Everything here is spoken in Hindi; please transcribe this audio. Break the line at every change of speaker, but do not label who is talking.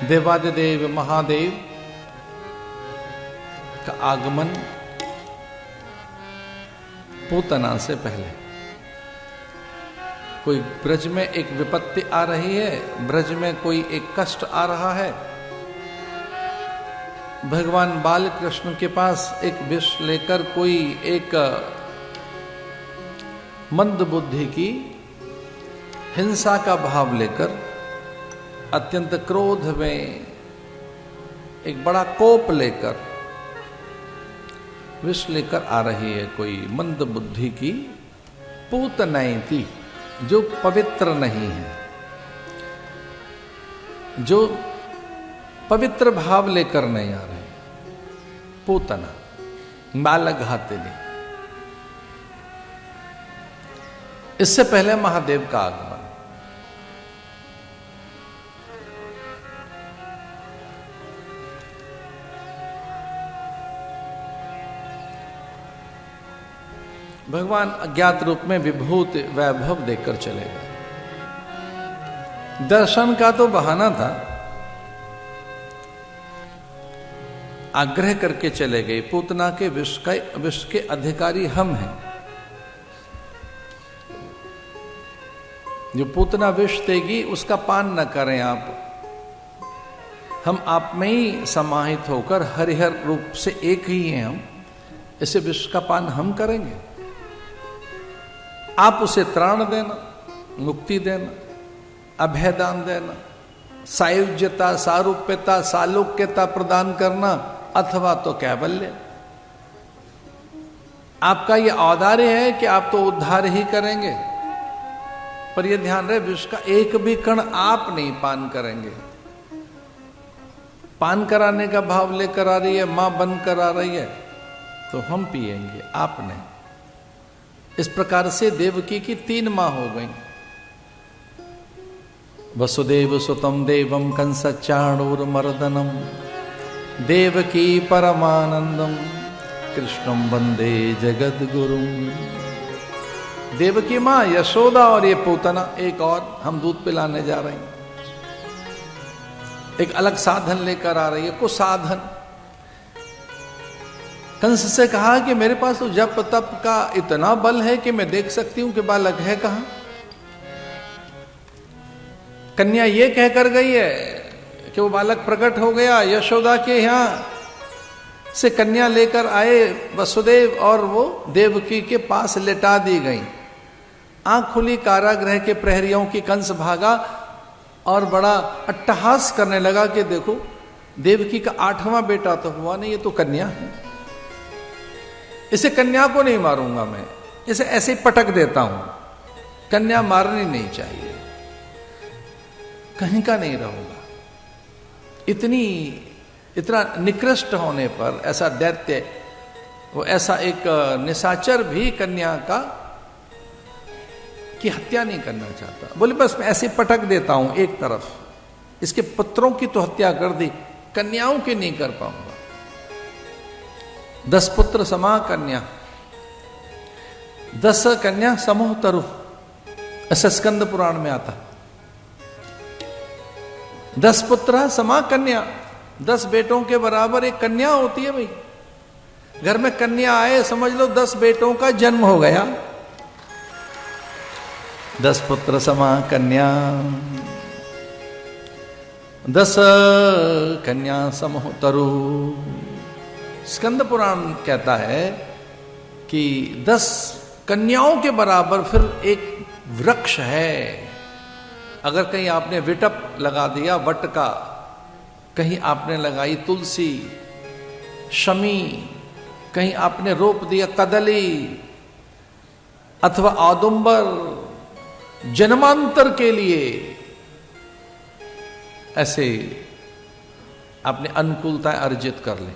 देवादिदेव महादेव का आगमन पूतना से पहले। कोई ब्रज में एक विपत्ति आ रही है, ब्रज में कोई एक कष्ट आ रहा है, भगवान बाल कृष्ण के पास एक विष लेकर कोई एक मंद बुद्धि की हिंसा का भाव लेकर अत्यंत क्रोध में एक बड़ा कोप लेकर विष लेकर आ रही है कोई मंद बुद्धि की पूतनैति, जो पवित्र नहीं है, जो पवित्र भाव लेकर नहीं आ रहे, पूतना बालघातिनी। इससे पहले महादेव का आगमन। भगवान अज्ञात रूप में विभूत वैभव देकर चले गए। दर्शन का तो बहाना था, आग्रह करके चले गए। पूतना के विष के अधिकारी हम हैं। जो पूतना विष देगी उसका पान न करें आप। हम आप में ही समाहित होकर हरिहर रूप से एक ही हैं हम, इसे विष का पान हम करेंगे। आप उसे त्राण देना, मुक्ति देना, अभयदान देना, सायुज्यता, सारूप्यता, सालोक्यता प्रदान करना, अथवा तो कैवल्य। आपका यह औदार्य है कि आप तो उद्धार ही करेंगे, पर यह ध्यान रहे विष का एक भी कण आप नहीं पान करेंगे। पान कराने का भाव लेकर आ रही है, मां बंद करा रही है, तो हम पिएंगे, आप नहीं। इस प्रकार से देवकी की 3 मां हो गई। वसुदेव सुतम देवम कंस चाणूरमर्दनम देवकी परमानंदम कृष्णम वंदे जगद्गुरुम। देवकी मां, यशोदा और ये पूतना, एक और हम दूध पिलाने जा रहे हैं। एक अलग साधन लेकर आ रही है, कुछ साधन। कंस से कहा कि मेरे पास तो जप तप का इतना बल है कि मैं देख सकती हूं कि बालक है कहां। कन्या ये कहकर गई है कि वो बालक प्रकट हो गया। यशोदा के यहां से कन्या लेकर आए वसुदेव और वो देवकी के पास लेटा दी गई। आंख खुली, कारागृह के प्रहरियों की कंस भागा और बड़ा अट्टहास करने लगा कि देखो देवकी का 8वां बेटा तो हुआ नहीं, ये तो कन्या है। इसे कन्या को नहीं मारूंगा मैं, इसे ऐसे ही पटक देता हूं। कन्या मारनी नहीं चाहिए, कहीं का नहीं रहूंगा। इतना निकृष्ट होने पर ऐसा दैत्य, वो ऐसा एक निशाचर भी कन्या की हत्या नहीं करना चाहता। बोले बस मैं ऐसे पटक देता हूं एक तरफ, इसके पुत्रों की तो हत्या कर दी, कन्याओं की नहीं कर पाऊंगा। 10 पुत्र समा कन्या, 10 कन्या समूह तरु, ऐसा स्कंद पुराण में आता। 10 पुत्र समा कन्या, 10 बेटों के बराबर एक कन्या होती है भाई। घर में कन्या आए समझ लो 10 बेटों का जन्म हो गया। 10 पुत्र समा कन्या, 10 कन्या समूह तरु। स्कंद पुराण कहता है कि 10 कन्याओं के बराबर फिर एक वृक्ष है। अगर कहीं आपने विटप लगा दिया, वट का, कहीं आपने लगाई तुलसी, शमी, कहीं आपने रोप दिया कदली अथवा औदुंबर, जन्मांतर के लिए ऐसे आपने अनुकूलताएं अर्जित कर ली।